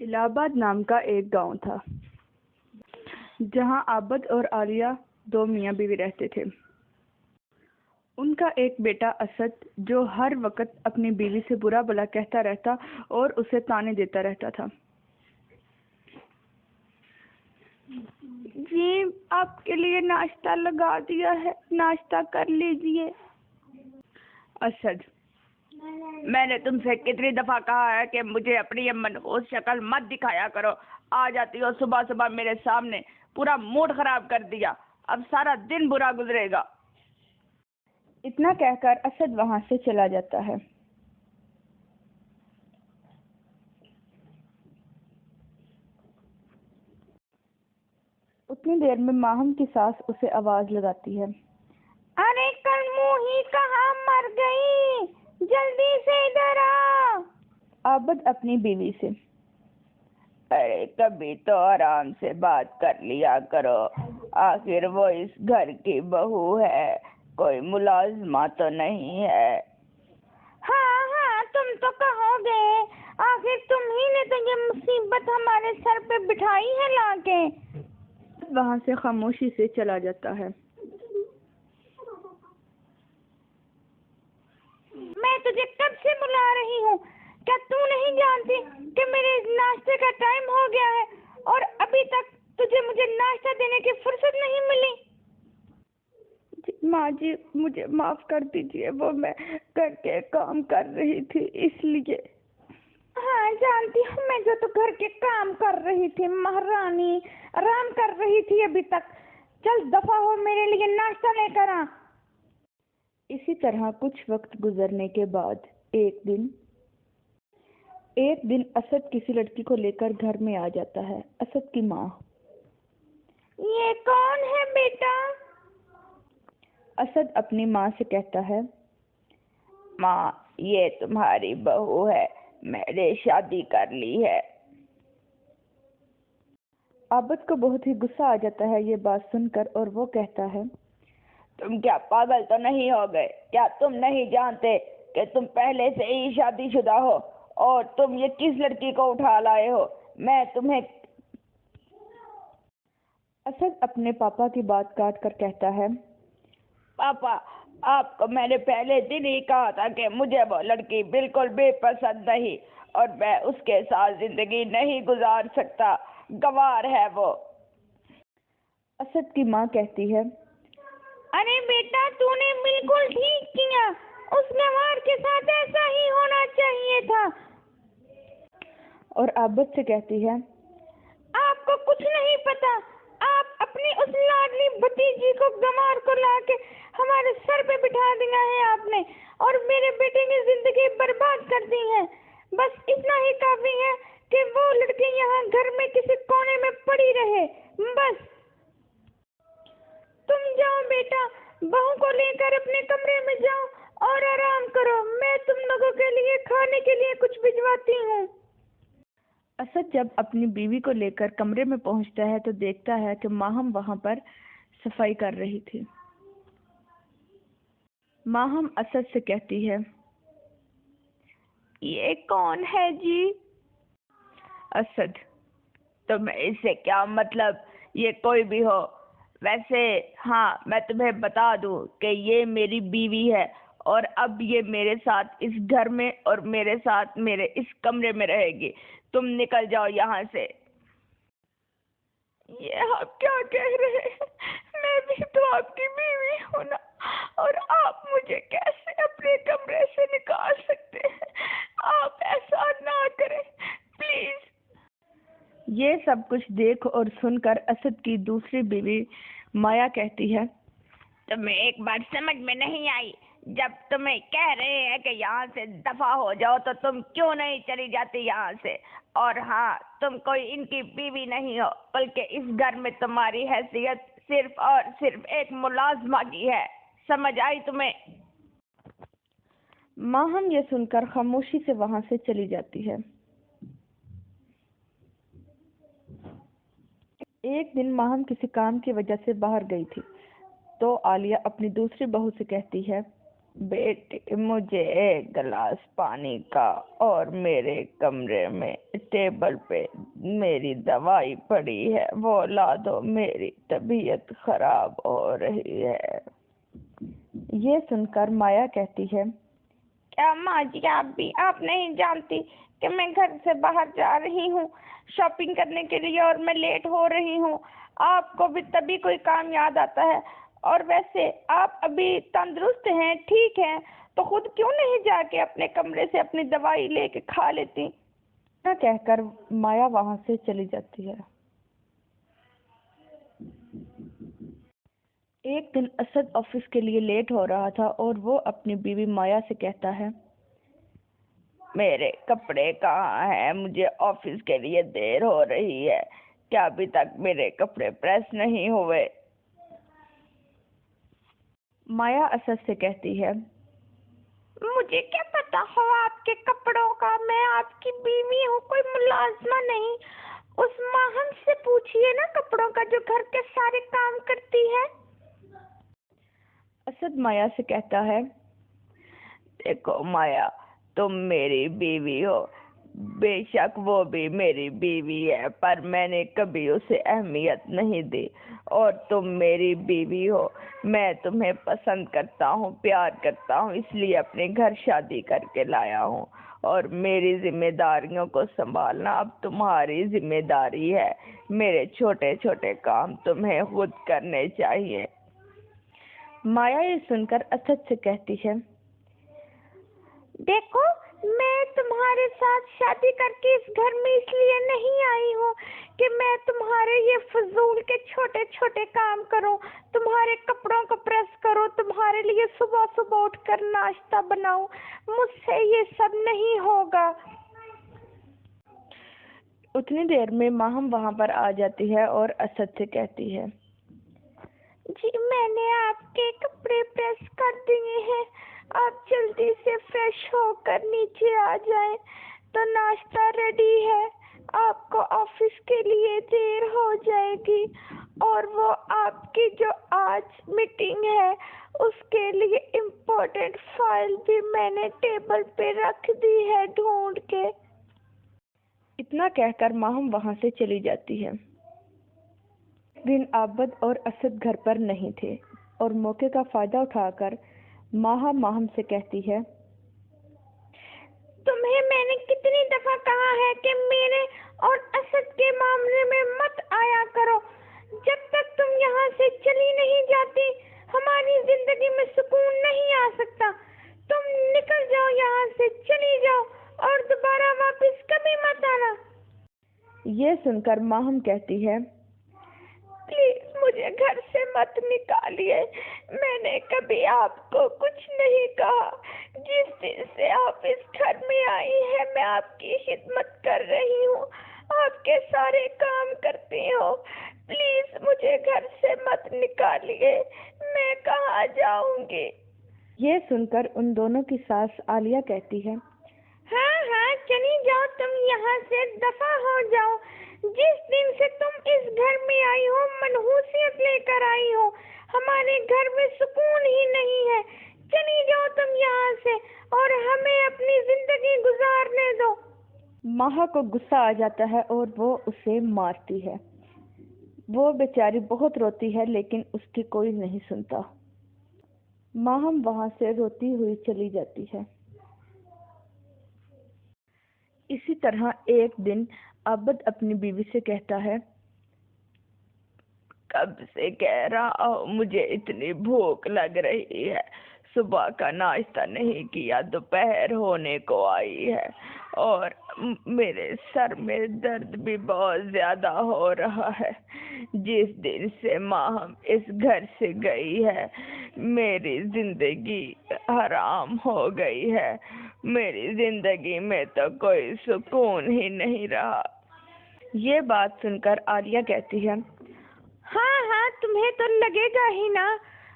الہ آباد نام کا ایک گاؤں تھا جہاں عابد اور عالیہ دو میاں بیوی رہتے تھے۔ ان کا ایک بیٹا اسد جو ہر وقت اپنی بیوی سے برا بھلا کہتا رہتا اور اسے طعنے دیتا رہتا تھا۔ جی آپ کے لیے ناشتہ لگا دیا ہے، ناشتہ کر لیجئے۔ اسد: میں نے تم سے کتنی دفعہ کہا ہے کہ مجھے اپنی یہ منحوس شکل مت دکھایا کرو، آ جاتی ہو صبح صبح میرے سامنے، پورا موڈ خراب کر دیا، اب سارا دن برا گزرے گا۔ اتنا کہہ کر اسد وہاں سے چلا جاتا ہے۔ اتنی دیر میں ماہم کی ساس اسے آواز لگاتی ہے: ارے کل موہی کہاں مر گئی، جلدی سے ادھر آ۔ عابد اپنی بیوی سے: ارے کبھی تو آرام سے بات کر لیا کرو، آخر وہ اس گھر کی بہو ہے، کوئی ملازمہ تو نہیں ہے۔ ہاں تم تو کہو گے، آخر تم ہی نے تو یہ مصیبت ہمارے سر پہ بٹھائی ہے لا کے۔ وہاں سے خاموشی سے چلا جاتا ہے۔ میں تجھے کب سے بلا رہی ہوں، کیا تو نہیں جانتی کہ میرے ناشتے کا ٹائم ہو گیا ہے اور ابھی تک تجھے مجھے ناشتہ دینے کی فرصت نہیں ملی؟ ماں جی مجھے معاف کر دیجیے، وہ میں گھر کے کام کر رہی تھی اس لیے۔ ہاں جانتی ہوں میں، جو تو گھر کے کام کر رہی تھی مہارانی، آرام کر رہی تھی ابھی تک، چل دفعہ ہو، میرے لیے ناشتہ لے کر آ۔ اسی طرح کچھ وقت گزرنے کے بعد ایک دن اسد کسی لڑکی کو لے کر گھر میں آ جاتا ہے۔ اسد کی ماں: یہ کون ہے بیٹا؟ اسد اپنی ماں سے کہتا ہے: ماں یہ تمہاری بہو ہے، میں نے شادی کر لی ہے۔ عابد کو بہت ہی غصہ آ جاتا ہے یہ بات سن کر، اور وہ کہتا ہے: تم کیا پاگل تو نہیں ہو گئے؟ کیا تم نہیں جانتے کہ تم پہلے سے ہی شادی شدہ ہو اور تم یہ کس لڑکی کو اٹھا لائے ہو؟ میں تمہیں… اسد اپنے پاپا کی بات کاٹ کر کہتا ہے: پاپا آپ کو میں نے پہلے دن ہی کہا تھا کہ مجھے وہ لڑکی بالکل بھی پسند نہیں اور میں اس کے ساتھ زندگی نہیں گزار سکتا، گوار ہے وہ۔ اسد کی ماں کہتی ہے: ارے بیٹا تو نے بالکل ٹھیک کیا، اس گوار کے ساتھ ایسا ہی ہونا چاہیے تھا۔ اور عابد سے کہتی ہے: آپ کو کچھ نہیں پتا، آپ اپنی اس لاڈلی بھتیجی کو گوار کو لا کے ہمارے سر پہ بٹھا دیا ہے آپ نے، اور میرے بیٹے کی زندگی برباد کر دی ہے۔ بس اتنا ہی کافی ہے کہ وہ لڑکی یہاں گھر میں کسی کونے میں پڑی رہے، بس۔ تم جاؤ بیٹا، بہو کو لے کر اپنے کمرے میں جاؤ اور آرام کرو، میں تم لوگوں کے لیے کھانے کے لیے کچھ بھجواتی ہوں۔ اسد جب اپنی بیوی کو لے کر کمرے میں پہنچتا ہے تو دیکھتا ہے کہ ماہم وہاں پر صفائی کر رہی تھی۔ ماہم اسد سے کہتی ہے: یہ کون ہے جی؟ اسد: تمہیں اس سے کیا مطلب، یہ کوئی بھی ہو، ویسے ہاں میں تمہیں بتا دوں کہ یہ میری بیوی ہے اور اب یہ میرے ساتھ اس گھر میں اور میرے ساتھ میرے اس کمرے میں رہے گی، تم نکل جاؤ یہاں سے۔ یہ آپ کیا کہہ رہے ہیں؟ میں بھی تو آپ کی بیوی ہوں نا، اور آپ مجھے کیسے اپنے کمرے سے نکال سکتے ہیں؟ آپ ایسا نہ کریں پلیز۔ یہ سب کچھ دیکھ اور سن کر اسد کی دوسری بیوی مایا کہتی ہے: تمہیں ایک بات سمجھ میں نہیں آئی؟ جب تمہیں کہہ رہے ہیں کہ یہاں سے دفع ہو جاؤ تو تم کیوں نہیں چلی جاتی یہاں سے؟ اور ہاں تم کوئی ان کی بیوی نہیں ہو، بلکہ اس گھر میں تمہاری حیثیت صرف اور صرف ایک ملازمہ کی ہے، سمجھ آئی تمہیں؟ ماہم یہ سن کر خاموشی سے وہاں سے چلی جاتی ہے۔ ایک دن ماہم کسی کام کی وجہ سے باہر گئی تھی تو عالیہ اپنی دوسری بہو سے کہتی ہے: بیٹی مجھے ایک گلاس پانی کا اور میرے کمرے میں ٹیبل پہ میری دوائی پڑی ہے وہ لا دو، میری طبیعت خراب ہو رہی ہے۔ یہ سن کر مایا کہتی ہے، کیا ماں جی آپ نہیں جانتی کہ میں گھر سے باہر جا رہی ہوں شاپنگ کرنے کے لیے اور میں لیٹ ہو رہی ہوں؟ آپ کو بھی تبھی کوئی کام یاد آتا ہے، اور ویسے آپ ابھی تندرست ہیں، ٹھیک ہیں، تو خود کیوں نہیں جا کے اپنے کمرے سے اپنی دوائی لے کے کھا لیتی؟ نہ کہہ کر مایا وہاں سے چلی جاتی ہے۔ ایک دن اسد آفس کے لیے لیٹ ہو رہا تھا اور وہ اپنی بیوی مایا سے کہتا ہے، میرے کپڑے کہاں ہیں؟ مجھے آفس کے لیے دیر ہو رہی ہے، کیا ابھی تک میرے کپڑے پریس نہیں ہوئے؟ مایا اسد سے کہتی ہے، مجھے کیا پتا ہو آپ کے کپڑوں کا، میں آپ کی بیوی ہوں، کوئی ملازمہ نہیں۔ اس ماہم سے پوچھئے نا کپڑوں کا جو گھر کے سارے کام کرتی ہے۔ اسد مایا سے کہتا ہے، دیکھو مایا، تم میری بیوی ہو، بے شک وہ بھی میری بیوی ہے، پر میں نے کبھی اسے اہمیت نہیں دی، اور تم میری بیوی ہو، میں تمہیں پسند کرتا ہوں، پیار کرتا ہوں، اس لیے اپنے گھر شادی کر کے لایا ہوں، اور میری ذمہ داریوں کو سنبھالنا اب تمہاری ذمہ داری ہے، میرے چھوٹے چھوٹے کام تمہیں خود کرنے چاہیے۔ مایا یہ سن کر اسد سے کہتی ہے، دیکھو میں تمہارے ساتھ شادی کر کے اس گھر میں اس لیے نہیں آئی ہوں کہ میں تمہارے یہ فضول کے چھوٹے چھوٹے کام کروں، تمہارے کپڑوں کو پریس کروں، تمہارے لیے صبح صبح اٹھ کر ناشتہ بناؤں، مجھ سے یہ سب نہیں ہوگا۔ اتنی دیر میں ماہم وہاں پر آ جاتی ہے اور اسد سے کہتی ہے، جی میں نے آپ کے کپڑے پریس کر دیے ہیں، آپ جلدی سے فریش ہو کر نیچے آ جائیں تو ناشتہ ریڈی ہے، آپ کو آفس کے لیے دیر ہو جائے گی، اور وہ آپ کی جو آج میٹنگ ہے اس کے لیے امپورٹنٹ فائل بھی میں نے ٹیبل پہ رکھ دی ہے ڈھونڈ کے۔ اتنا کہہ کر ماہم وہاں سے چلی جاتی ہے۔ دن عابد اور اسد گھر پر نہیں تھے اور موقع کا فائدہ اٹھا کر ماہم سے کہتی ہے، تمہیں میں نے کتنی دفعہ کہا ہے کہ میرے اور اسد کے معاملے میں مت آیا کرو، جب تک تم یہاں سے چلی نہیں جاتی ہماری زندگی میں سکون نہیں آ سکتا، تم نکل جاؤ یہاں سے، چلی جاؤ اور دوبارہ واپس کبھی مت آنا۔ یہ سن کر ماہم کہتی ہے، پلیز مجھے گھر سے مت نکالیے، میں نے کبھی آپ کو کچھ نہیں کہا، جس دن سے آپ اس گھر میں آئی ہیں میں آپ کی خدمت کر رہی ہوں، آپ کے سارے کام کرتی ہوں، پلیز مجھے گھر سے مت نکالیے، میں کہاں جاؤں گی؟ یہ سن کر ان دونوں کی ساس عالیہ کہتی ہے، ہاں چلی جاؤ، تم یہاں سے دفع ہو جاؤ، جس دن سے تم اس گھر میں آئی ہو منحوسیت لے کر آئی ہو، ہمارے گھر میں سکون ہی نہیں ہے، چلی جاؤ تم یہاں سے اور ہمیں اپنی زندگی گزارنے دو۔ ماہا کو غصہ آ جاتا ہے اور وہ اسے مارتی ہے، وہ بیچاری بہت روتی ہے لیکن اس کی کوئی نہیں سنتا۔ ماہم وہاں سے روتی ہوئی چلی جاتی ہے۔ اسی طرح ایک دن عابد اپنی بیوی سے کہتا ہے، کب سے کہہ رہا ہوں مجھے اتنی بھوک لگ رہی ہے، صبح کا ناشتہ نہیں کیا، دوپہر ہونے کو آئی ہے اور میرے سر میں درد بھی بہت زیادہ ہو رہا ہے۔ جس دن سے ماہم اس گھر سے گئی ہے میری زندگی حرام ہو گئی ہے، میری زندگی میں تو کوئی سکون ہی نہیں رہا۔ یہ بات سن کر عالیہ کہتی ہے، ہاں تمہیں تو لگے گا ہی نا،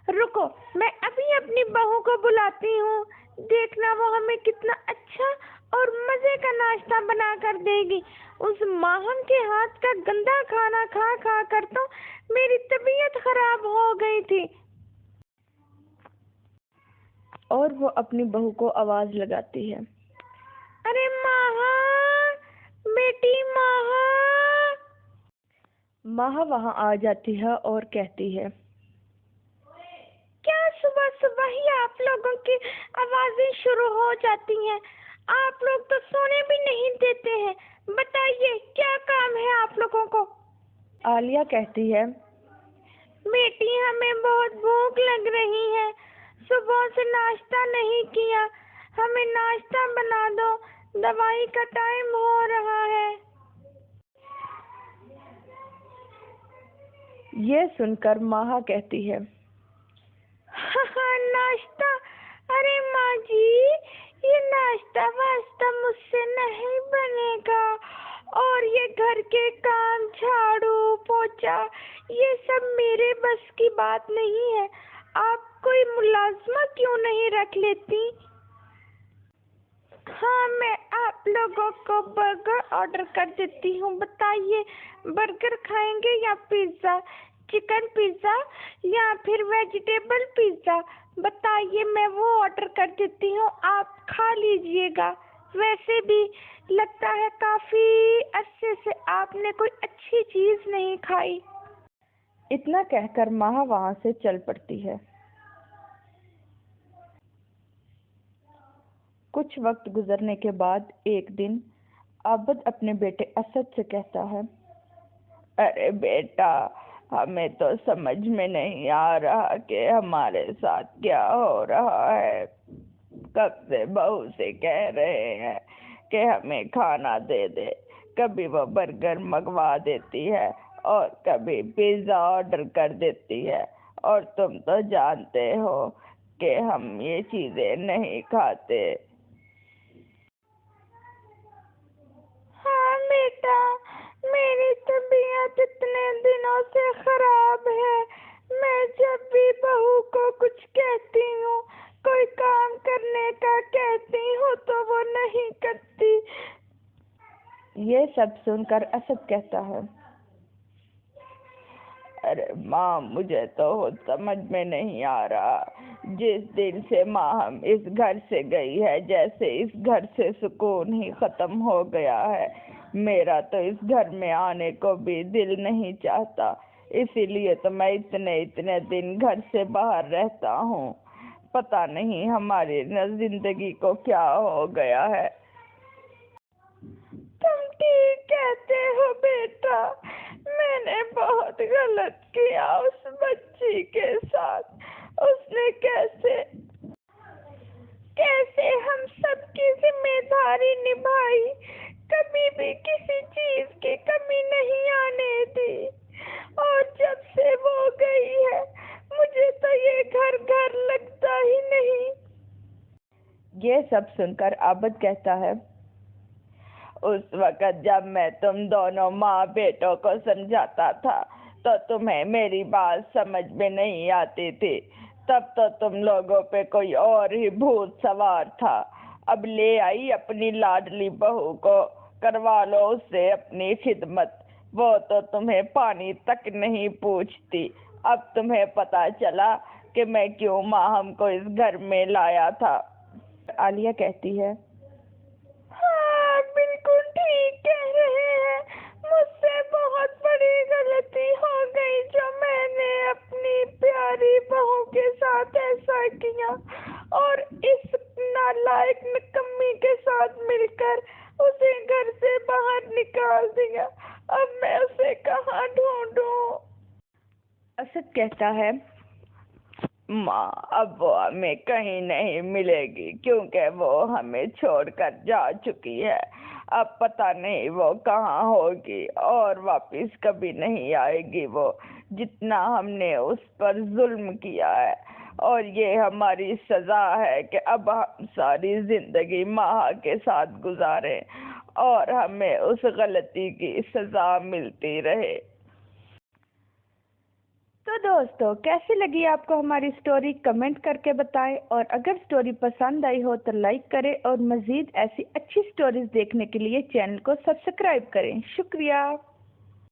رکو میں ابھی اپنی بہو کو بلاتی ہوں، دیکھنا وہ ہمیں کتنا اچھا اور مزے کا ناشتہ بنا کر دے گی، اس ماہم کے ہاتھ کا گندا کھانا کھا کھا کر تو میری طبیعت خراب ہو گئی تھی۔ اور وہ اپنی بہو کو آواز لگاتی ہے، ارے ماہا، بیٹی ماہا۔ ماہا وہاں آ جاتی ہے اور کہتی ہے، کیا صبح صبح ہی آپ لوگوں کی آوازیں شروع ہو جاتی ہیں؟ آپ لوگ تو سونے بھی نہیں دیتے ہیں، بتائیے کیا کام ہے آپ لوگوں کو؟ عالیہ کہتی ہے، بیٹی ہمیں بہت بھوک لگ رہی ہے، صبح سے ناشتہ نہیں کیا، ہمیں ناشتہ بنا دو، دوائی کا ٹائم ہو رہا ہے۔ یہ سن کر ماہا کہتی ہے، ناشتہ؟ ارے ماں جی، یہ ناشتہ واسطہ مجھ سے نہیں بنے گا، اور یہ گھر کے کام، جھاڑو پوچھا، یہ سب میرے بس کی بات نہیں ہے۔ آپ کوئی ملازمہ کیوں نہیں رکھ لیتی؟ ہاں، میں آپ لوگوں کو برگر آرڈر کر دیتی ہوں، بتائیے برگر کھائیں گے یا پیزا؟ چکن پیزا یا پھر ویجیٹیبل پیزا؟ بتائیے، میں وہ آرڈر کر دیتی ہوں، آپ کھا لیجئے گا۔ ویسے بھی لگتا ہے کافی عرصے سے آپ نے کوئی اچھی چیز نہیں کھائی۔ اتنا کہہ کر ماہا وہاں سے چل پڑتی ہے۔ کچھ وقت گزرنے کے بعد ایک دن عابد اپنے بیٹے اسد سے کہتا ہے، ارے بیٹا، ہمیں تو سمجھ میں نہیں آ رہا کہ ہمارے ساتھ کیا ہو رہا ہے۔ کب سے بہو سے کہہ رہے ہیں کہ ہمیں کھانا دے دے، کبھی وہ برگر منگوا دیتی ہے اور کبھی پیزا آرڈر کر دیتی ہے، اور تم تو جانتے ہو کہ ہم یہ چیزیں نہیں کھاتے۔ ہاں بیٹا، میری طبیعت اتنے دنوں سے خراب ہے، میں جب بھی بہو کو کچھ کہتی ہوں، کوئی کام کرنے کا کہتی ہوں تو وہ نہیں کرتی۔ یہ سب سن کر اسد کہتا ہے، ارے ماں، مجھے تو سمجھ میں نہیں آ رہا، جس دن سے ماں ہم اس گھر سے گئی ہے، جیسے اس گھر سے سکون ہی ختم ہو گیا ہے۔ میرا تو اس گھر میں آنے کو بھی دل نہیں چاہتا، اسی لیے تو میں اتنے دن گھر سے باہر رہتا ہوں۔ پتہ نہیں ہماری زندگی کو کیا ہو گیا ہے۔ تم ٹھیک کہتے ہو بیٹا، میں نے بہت غلط کیا اس بچی کے ساتھ۔ اس نے کیسے ہم سب کی ذمہ داری نبھائی، کبھی بھی کسی چیز کی کمی نہیں آنے دی، اور جب سے وہ گئی ہے مجھے تو یہ گھر لگتا ہی نہیں۔ یہ سب سن کر عابد کہتا ہے، اس وقت جب میں تم دونوں ماں بیٹوں کو سمجھاتا تھا تو تمہیں میری بات سمجھ میں نہیں آتی تھی، تب تو تم لوگوں پہ کوئی اور ہی بھوت سوار تھا۔ اب لے آئی اپنی لاڈلی بہو کو، کروا لو اس سے اپنی خدمت، وہ تو تمہیں پانی تک نہیں پوچھتی۔ اب تمہیں پتہ چلا کہ میں کیوں ماہم کو اس گھر میں لایا تھا۔ عالیہ کہتی ہے، ہاں بالکل ٹھیک کہہ رہے ہیں، مجھ سے بہت بڑی غلطی ہو گئی جو میں نے اپنی پیاری بہو کے ساتھ ایسا کیا، اور اس نالائق نکمی کے ساتھ مل کر اسے گھر سے باہر نکال دیا۔ اب میں اسے کہاں ڈھونڈوں؟ اسد کہتا ہے، ماں، اب وہ ہمیں کہیں نہیں ملے گی، کیونکہ وہ ہمیں چھوڑ کر جا چکی ہے۔ اب پتہ نہیں وہ کہاں ہوگی، اور واپس کبھی نہیں آئے گی وہ۔ جتنا ہم نے اس پر ظلم کیا ہے، اور یہ ہماری سزا ہے کہ اب ہم ساری زندگی ماہا کے ساتھ گزاریں اور ہمیں اس غلطی کی سزا ملتی رہے۔ تو دوستو، کیسی لگی آپ کو ہماری سٹوری؟ کمنٹ کر کے بتائیں، اور اگر سٹوری پسند آئی ہو تو لائک کریں، اور مزید ایسی اچھی سٹوریز دیکھنے کے لیے چینل کو سبسکرائب کریں۔ شکریہ۔